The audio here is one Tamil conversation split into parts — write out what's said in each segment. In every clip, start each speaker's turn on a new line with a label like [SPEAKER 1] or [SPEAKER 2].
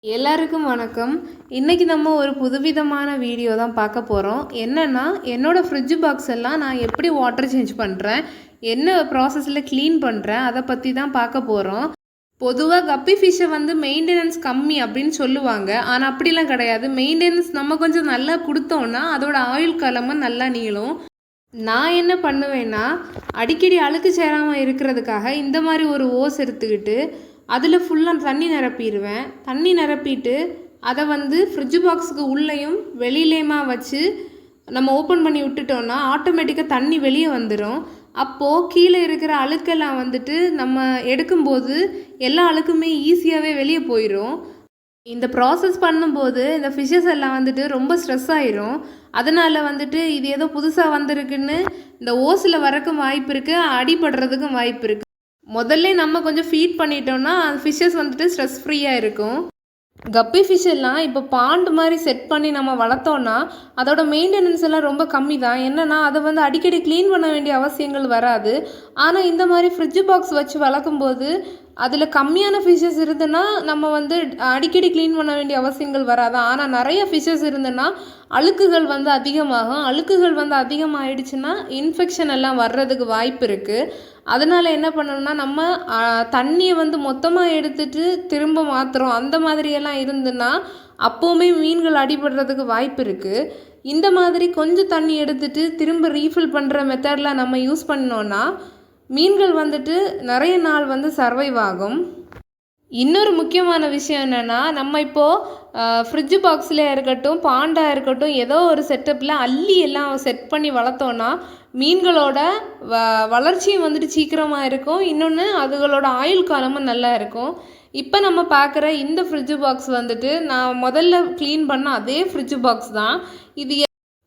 [SPEAKER 1] எல்லாருக்கும் வணக்கம். இன்றைக்கி நம்ம ஒரு புதுவிதமான வீடியோ தான் பார்க்க போகிறோம். என்னென்னா என்னோடய ஃப்ரிட்ஜ் பாக்ஸ் எல்லாம் நான் எப்படி வாட்டர் சேஞ்ச் பண்ணுறேன், என்ன ப்ராசஸில் க்ளீன் பண்ணுறேன், அதை பற்றி தான் பார்க்க போகிறோம். பொதுவாக கப்பி ஃபிஷ்ஷை மெயின்டெனன்ஸ் கம்மி அப்படின்னு சொல்லுவாங்க. ஆனால் அப்படிலாம் கிடையாது. மெயின்டெனன்ஸ் நம்ம கொஞ்சம் நல்லா கொடுத்தோன்னா அதோட ஆயுள் காலமும் நல்லா நீளும். நான் என்ன பண்ணுவேன்னா, அடிக்கடி அழுக்கு சேராமல் இருக்கிறதுக்காக இந்த மாதிரி ஒரு ஓஸ் எடுத்துக்கிட்டு அதில் ஃபுல்லாக தண்ணி நிரப்பிடுவேன். தண்ணி நிரப்பிட்டு அதை ஃப்ரிட்ஜ் பாக்ஸுக்கு உள்ளேயும் வெளியிலேயுமா வச்சு நம்ம ஓப்பன் பண்ணி விட்டுட்டோன்னா ஆட்டோமேட்டிக்காக தண்ணி வெளியே வந்துடும். அப்போது கீழே இருக்கிற அழுக்கெல்லாம் நம்ம எடுக்கும்போது எல்லா அழுக்குமே ஈஸியாகவே வெளியே போயிடும். இந்த ப்ராசஸ் பண்ணும்போது இந்த ஃபிஷ்ஷஸ் எல்லாம் ரொம்ப ஸ்ட்ரெஸ் ஆயிரும். அதனால் இது ஏதோ புதுசாக வந்திருக்குன்னு இந்த ஓஸில் வரக்கும் வாய்ப்பு இருக்குது, அடிபடுறதுக்கும் வாய்ப்பு இருக்குது. முதல்ல நம்ம கொஞ்சம் ஃபீட் பண்ணிட்டோம்னா அந்த ஃபிஷ்ஷஸ் ஸ்ட்ரெஸ் ஃப்ரீயாக இருக்கும். கப்பி ஃபிஷ் எல்லாம் இப்போ பாண்டு மாதிரி செட் பண்ணி நம்ம வளர்த்தோன்னா அதோட மெயின்டெனன்ஸ் எல்லாம் ரொம்ப கம்மி தான். என்னென்னா அதை அடிக்கடி க்ளீன் பண்ண வேண்டிய அவசியங்கள் வராது. ஆனால் இந்த மாதிரி ஃப்ரிட்ஜ் பாக்ஸ் வச்சு வளர்க்கும்போது அதில் கம்மியான ஃபிஷ்ஷஸ் இருந்துன்னா நம்ம அடிக்கடி க்ளீன் பண்ண வேண்டிய அவசியங்கள் வராது. ஆனால் நிறைய ஃபிஷ்ஷஸ் இருந்துன்னா அழுக்குகள் அதிகமாகும். அழுக்குகள் அதிகமாகிடுச்சுன்னா இன்ஃபெக்ஷன் எல்லாம் வர்றதுக்கு வாய்ப்பு இருக்குது. அதனால் என்ன பண்ணணும்னா நம்ம தண்ணியை மொத்தமாக எடுத்துகிட்டு திரும்ப மாற்றுறோம் அந்த மாதிரியெல்லாம் இருந்துன்னா அப்போவுமே மீன்கள் அடிபடுறதுக்கு வாய்ப்பு இருக்குது. இந்த மாதிரி கொஞ்சம் தண்ணி எடுத்துகிட்டு திரும்ப ரீஃபில் பண்ணுற மெத்தடில் நம்ம யூஸ் பண்ணோன்னா மீன்கள் நிறைய நாள் சர்வைவ் ஆகும். இன்னொரு முக்கியமான விஷயம் என்னென்னா, நம்ம இப்போது ஃப்ரிட்ஜ் பாக்ஸ்லேயே இருக்கட்டும், பாண்டாக இருக்கட்டும், ஏதோ ஒரு செட்டப்பில் அள்ளி எல்லாம் செட் பண்ணி வளர்த்தோன்னா மீன்களோட வளர்ச்சியும் சீக்கிரமாக இருக்கும். இன்னொன்று அதுகளோட ஆயுள் காலமும் நல்லா இருக்கும். இப்போ நம்ம பார்க்குற இந்த ஃப்ரிட்ஜ் பாக்ஸ் நான் முதல்ல க்ளீன் பண்ண அதே ஃப்ரிட்ஜ் பாக்ஸ் தான் இது.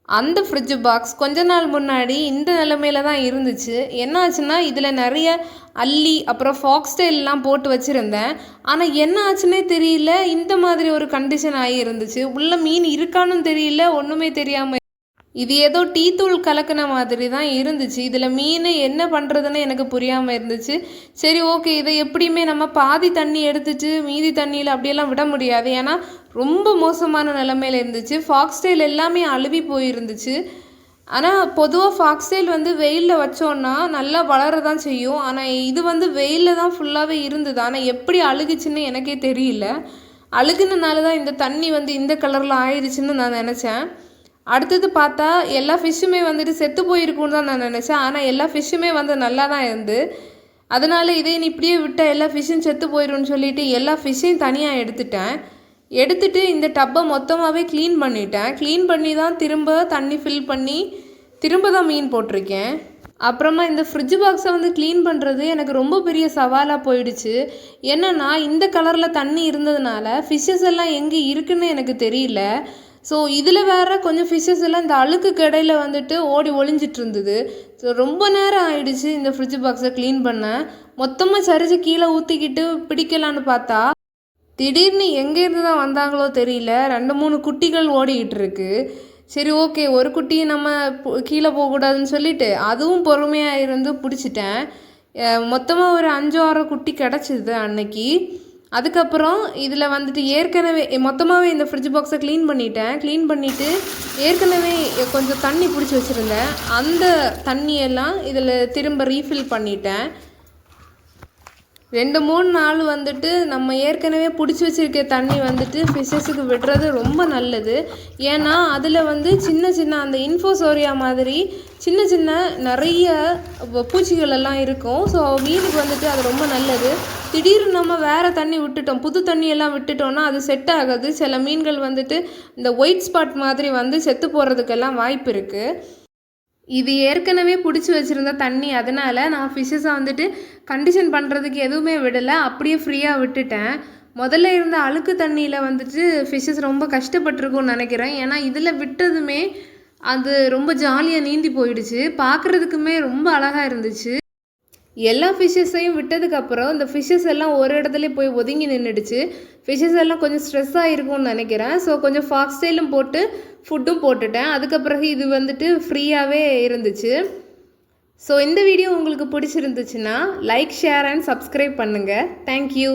[SPEAKER 1] அந்த ஃப்ரிட்ஜ் பாக்ஸ் கொஞ்ச நாள் முன்னாடி இந்த நிலைமையில தான் இருந்துச்சு. என்னாச்சுன்னா இதில் நிறைய அல்லி அப்புறம் ஃபாக்ஸ்டைல்லாம் போட்டு வச்சுருந்தேன். ஆனால் என்ன ஆச்சுன்னே தெரியல, இந்த மாதிரி ஒரு கண்டிஷன் ஆகி இருந்துச்சு. உள்ள மீன் இருக்கான்னு தெரியல, ஒன்றுமே தெரியாமல் இது ஏதோ டீ தூள் கலக்கின மாதிரி தான் இருந்துச்சு. இதில் மீன் என்ன பண்ணுறதுன்னு எனக்கு புரியாமல் இருந்துச்சு. சரி ஓகே, இதை எப்படியுமே நம்ம பாதி தண்ணி எடுத்துட்டு மீதி தண்ணியில் அப்படியெல்லாம் விட முடியாது. ஏன்னா ரொம்ப மோசமான நிலைமையில் இருந்துச்சு. ஃபாக்ஸ்டைல் எல்லாமே அழுவி போயிருந்துச்சு. ஆனால் பொதுவாக ஃபாக்ஸ்டைல் வெயிலில் வச்சோன்னா நல்லா வளரதான் செய்யும். ஆனால் இது வெயிலில் தான் ஃபுல்லாகவே இருந்தது. ஆனால் எப்படி அழுகுச்சுன்னு எனக்கே தெரியல. அழுகுனனால தான் இந்த தண்ணி இந்த கலரில் ஆயிடுச்சுன்னு நான் நினச்சேன். அடுத்தது பார்த்தா எல்லா ஃபிஷ்ஷுமே செத்து போயிருக்குன்னு தான் நான் நினச்சேன். ஆனால் எல்லா ஃபிஷ்ஷுமே நல்லா தான் இருந்து. அதனால் இதை இப்படியே விட்டால் எல்லா ஃபிஷ்ஷும் செத்து போயிடும்னு சொல்லிவிட்டு எல்லா ஃபிஷ்ஷையும் தனியாக எடுத்துட்டு இந்த டப்பை மொத்தமாகவே க்ளீன் பண்ணிட்டேன். க்ளீன் பண்ணி தான் திரும்ப தண்ணி ஃபில் பண்ணி திரும்ப தான் மீன் போட்டிருக்கேன். அப்புறமா இந்த ஃப்ரிட்ஜ் பாக்ஸை க்ளீன் பண்ணுறது எனக்கு ரொம்ப பெரிய சவாலாக போயிடுச்சு. என்னென்னா இந்த கலரில் தண்ணி இருந்ததுனால ஃபிஷ்ஷஸ் எல்லாம் எங்கே இருக்குன்னு எனக்கு தெரியல. ஸோ இதில் வேறு கொஞ்சம் ஃபிஷ்ஷஸ் எல்லாம் இந்த அழுக்கு கடையில் ஓடி ஒளிஞ்சிட்டு இருந்தது. ஸோ ரொம்ப நேரம் ஆயிடுச்சு இந்த ஃப்ரிட்ஜ் பாக்ஸை க்ளீன் பண்ண. மொத்தமாக சரிச்சு கீழே ஊற்றிக்கிட்டு பிடிக்கலான்னு பார்த்தா திடீர்னு எங்கேருந்து தான் வந்தாங்களோ தெரியல, 2-3 குட்டிகள் ஓடிக்கிட்டு இருக்கு. சரி ஓகே, ஒரு குட்டியை நம்ம கீழே போகக்கூடாதுன்னு சொல்லிவிட்டு அதுவும் பொறுமையாக இருந்து பிடிச்சிட்டேன். மொத்தமாக ஒரு 5-6 குட்டி கிடச்சிது அன்னைக்கு. அதுக்கப்புறம் இதில் ஏற்கனவே மொத்தமாகவே இந்த ஃப்ரிட்ஜ் பாக்ஸை க்ளீன் பண்ணிவிட்டு ஏற்கனவே கொஞ்சம் தண்ணி பிடிச்சி வச்சுருந்தேன். அந்த தண்ணியெல்லாம் இதில் திரும்ப ரீஃபில் பண்ணிட்டேன். 2-3 நாள் நம்ம ஏற்கனவே பிடிச்சி வச்சுருக்க தண்ணி ஃபிஷ்ஷஸுக்கு விடுறது ரொம்ப நல்லது. ஏன்னா அதில் சின்ன அந்த இன்ஃபோசோரியா மாதிரி சின்ன நிறைய பூச்சிகள் எல்லாம் இருக்கும். ஸோ மீனுக்கு அது ரொம்ப நல்லது. திடீர்னு நம்ம வேறு தண்ணி விட்டுட்டோம், புது தண்ணியெல்லாம் விட்டுட்டோம்னா அது செட் ஆகாது. சில மீன்கள் இந்த ஒயிட் ஸ்பாட் மாதிரி செத்து போகிறதுக்கெல்லாம் வாய்ப்பு இருக்குது. இது ஏற்கனவே பிடிச்சி வச்சுருந்த தண்ணி. அதனால் நான் ஃபிஷ்ஷஸை கண்டிஷன் பண்ணுறதுக்கு எதுவுமே விடலை, அப்படியே ஃப்ரீயாக விட்டுட்டேன். முதல்ல இருந்த அழுக்கு தண்ணியில் ஃபிஷ்ஷஸ் ரொம்ப கஷ்டப்பட்டுருக்கும்னு நினைக்கிறேன். ஏன்னா இதில் விட்டதுமே அது ரொம்ப ஜாலியாக நீந்தி போயிடுச்சு. பார்க்குறதுக்குமே ரொம்ப அழகாக இருந்துச்சு. எல்லா ஃபிஷ்ஷஸையும் விட்டதுக்கப்புறம் இந்த ஃபிஷ்ஷஸ் எல்லாம் ஒரு இடத்துல போய் ஒதுங்கி நின்றுடுச்சு. ஃபிஷ்ஷஸ் எல்லாம் கொஞ்சம் ஸ்ட்ரெஸ்ஸாக இருக்கும்னு நினைக்கிறேன். ஸோ கொஞ்சம் ஃபாக்ஸ்டைலும் போட்டு ஃபுட்டும் போட்டுட்டேன். அதுக்கப்புறம் இது ஃப்ரீயாகவே இருந்துச்சு. ஸோ இந்த வீடியோ உங்களுக்கு பிடிச்சிருந்துச்சுன்னா லைக், ஷேர் அண்ட் சப்ஸ்கிரைப் பண்ணுங்கள். தேங்க்யூ.